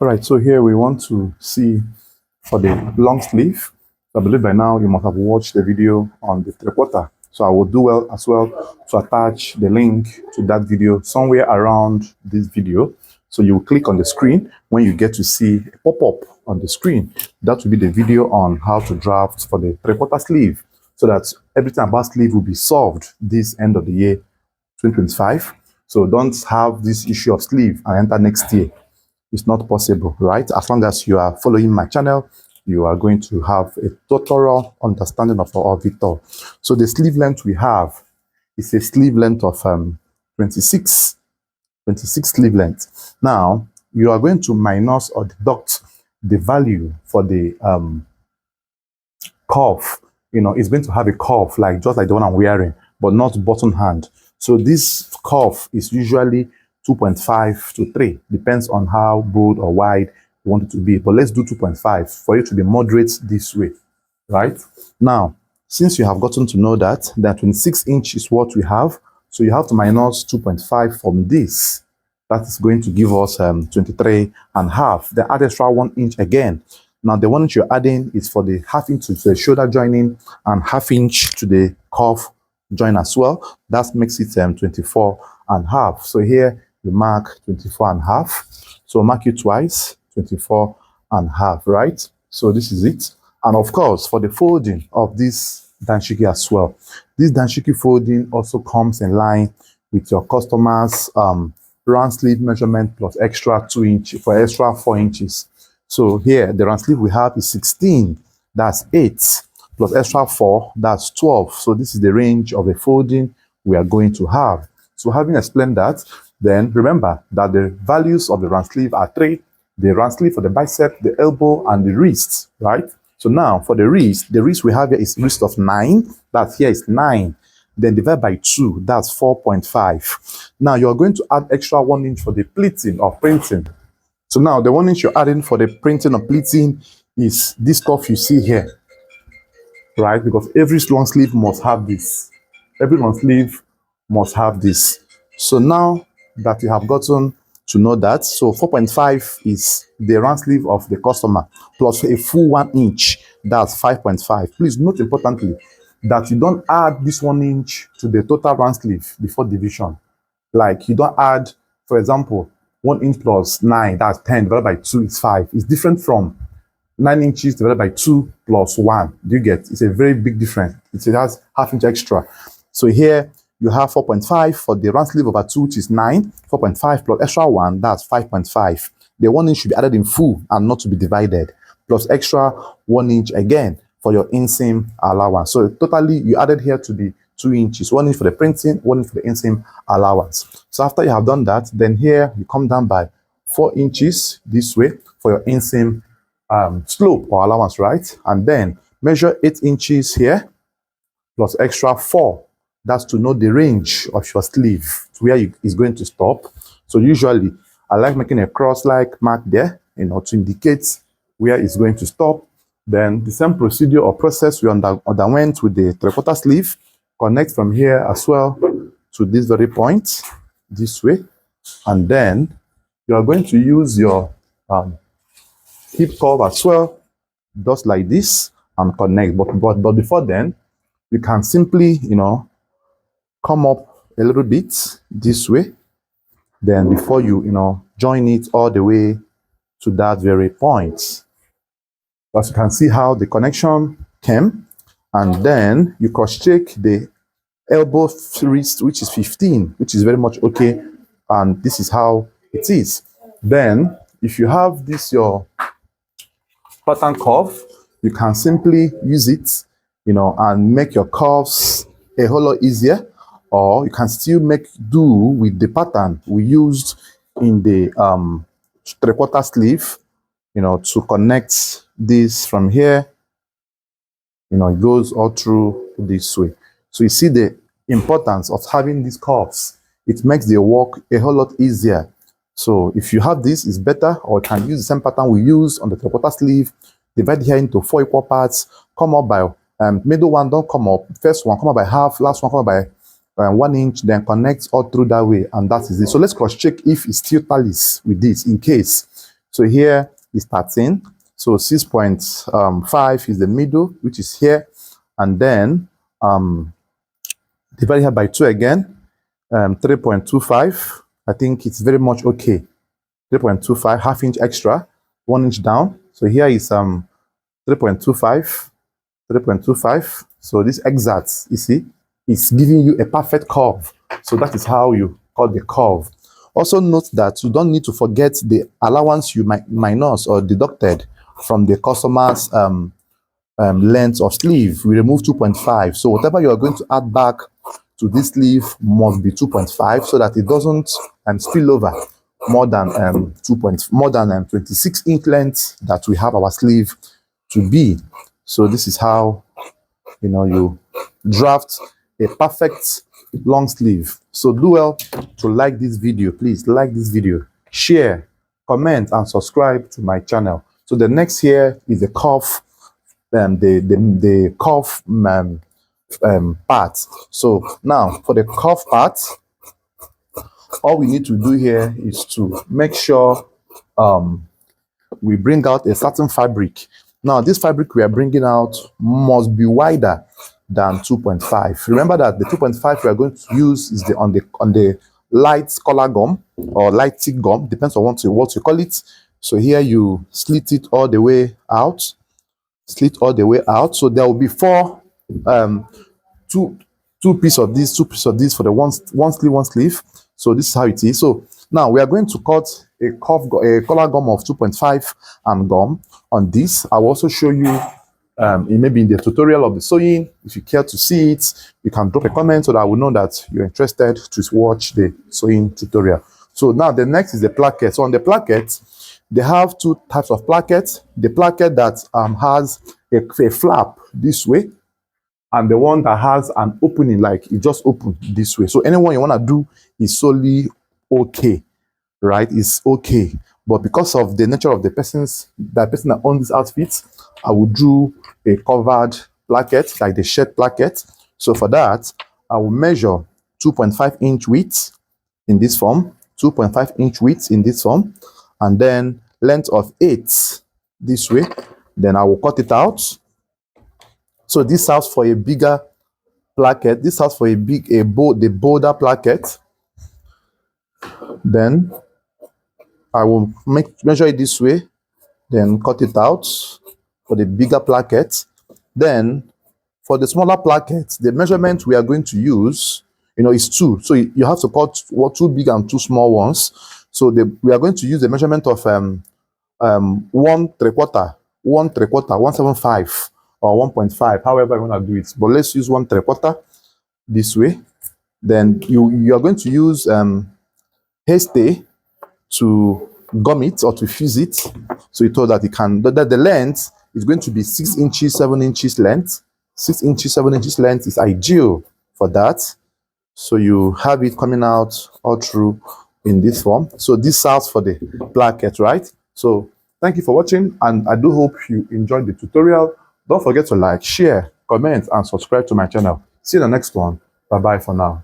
All right, so here we want to see for the long sleeve. I believe by now you must have watched the video on the three-quarter. So I will do well as well to attach the link to that video somewhere around this video. So you will click on the screen when you get to see a pop-up on the screen. That will be the video on how to draft for the three-quarter sleeve, so that everything about sleeve will be solved this end of the year 2025. So don't have this issue of sleeve and enter next year. It's not possible, right? As long as you are following my channel, you are going to have a total understanding of our it all. So the sleeve length we have is a sleeve length of 26 sleeve length. Now, you are going to minus or deduct the value for the cuff. It's going to have a cuff just like the one I'm wearing, but not button hand. So this cuff is usually 2.5 to 3, depends on how broad or wide you want it to be. But let's do 2.5 for it to be moderate this way, right? Now, since you have gotten to know that 26 inch is what we have, so you have to minus 2.5 from this. That is going to give us 23 and half. Then add extra 1 inch again. Now, the 1 inch you're adding is for the half inch to the shoulder joining and half inch to the cuff join as well. That makes it 24 and half. So here you mark 24 and half. So mark it twice, 24 and half, right? So this is it. And of course, for the folding of this dashiki as well, this dashiki folding also comes in line with your customer's round sleeve measurement plus extra 2 inches for extra 4 inches. So here, the round sleeve we have is 16, that's 8, plus extra 4, that's 12. So this is the range of the folding we are going to have. So having explained that, then remember that the values of the round sleeve are 3, the round sleeve for the bicep, the elbow, and the wrist, right? So now for the wrist we have here is wrist of 9, that here is 9. Then divide by 2, that's 4.5. Now you're going to add extra 1 inch for the pleating or printing. So now the 1 inch you're adding for the printing or pleating is this stuff you see here, right? Because every long sleeve must have this. Every long sleeve must have this. So now that you have gotten to know that, so 4.5 is the round sleeve of the customer plus a full 1 inch, that's 5.5. Please note importantly that you don't add this 1 inch to the total round sleeve before division. Like you don't add, for example, 1 inch plus 9, that's 10, divided by 2 is 5. It's different from 9 inches divided by 2 plus 1. Do you get? It's a very big difference. It has half inch extra. So here you have 4.5 for the round sleeve over 2, which is 9. 4.5 plus extra 1, that's 5.5. The 1 inch should be added in full and not to be divided, plus extra 1 inch again for your inseam allowance. So totally you added here to be 2 inches, 1 inch for the printing, 1 inch for the inseam allowance. So after you have done that, then here you come down by 4 inches this way for your inseam slope or allowance, right? And then measure 8 inches here plus extra 4. That's to know the range of your sleeve, to where it's going to stop. So usually I like making a cross-like mark there, to indicate where it's going to stop. Then the same procedure or process we underwent with the three-quarter sleeve. Connect from here as well to this very point, this way. And then you are going to use your hip curve as well, just like this, and connect. But before then, you can simply, come up a little bit this way. Then before you, join it all the way to that very point. As you can see how the connection came. And then you cross-check the elbow wrist, which is 15, which is very much okay. And this is how it is. Then, if you have this, your pattern curve, you can simply use it, and make your curves a whole lot easier. Or you can still make do with the pattern we used in the three-quarter sleeve, to connect this from here. It goes all through this way. So you see the importance of having these curves. It makes the work a whole lot easier. So if you have this, it's better, or you can use the same pattern we use on the three-quarter sleeve. Divide here into 4 equal parts. Come up by middle one, don't come up. First one, come up by half. Last one, come up by 1 inch. Then connect all through that way, and that is it. So let's cross-check if it still tallies with this, in case So here is 13. So 6.5 is the middle, which is here. And then divide here by 2 again. 3.25. I think it's very much okay. 3.25, half inch extra, 1 inch down. So here is 3.25, 3.25. So this exact, you see, it's giving you a perfect curve. So that is how you cut the curve. Also note that you don't need to forget the allowance you might minus or deducted from the customer's length of sleeve. We remove 2.5. So whatever you are going to add back to this sleeve must be 2.5 so that it doesn't spill over more than 26-inch length that we have our sleeve to be. So this is how you draft a perfect long sleeve. So do well to like this video. Please like this video, share, comment, and subscribe to my channel. So the next here is the cuff, the cuff part. So now for the cuff part, all we need to do here is to make sure we bring out a certain fabric. Now this fabric we are bringing out must be wider than 2.5. Remember that the 2.5 we are going to use is on the light color gum or light thick gum, depends on what you call it. So here you slit it all the way out, so there will be two pieces of this for the one sleeve. So this is how it is. So now we are going to cut a color gum of 2.5 and gum on this. I will also show you maybe in the tutorial of the sewing. If you care to see it, you can drop a comment so that I will know that you're interested to watch the sewing tutorial. So now the next is the placket. So on the placket, they have two types of placket. The placket that has a flap this way, and the one that has an opening, like it just open this way. So anyone you want to do is solely okay, right? It's okay. But because of the nature of the person that owns this outfit, I will do a covered placket, like the shirt placket. So for that, I will measure 2.5-inch width in this form, 2.5-inch width in this form, and then length of 8 this way. Then I will cut it out. So this serves for a bigger placket. This serves for the bolder placket. Then I will measure it this way, then cut it out for the bigger placket. Then for the smaller placket, the measurement we are going to use, is 2. So you have to cut 2 big and 2 small ones. So we are going to use the measurement of 1/3, 175 or 1.5, however you want to do it. But let's use 1/3 this way. Then you are going to use hairstay to gum it or to fuse it. So you told that the length is going to be 6 inches, 7 inches length. 6 inches, 7 inches length is ideal for that. So you have it coming out all through in this form. So this serves for the placket, right? So thank you for watching, and I do hope you enjoyed the tutorial. Don't forget to like, share, comment, and subscribe to my channel. See you in the next one. Bye-bye for now.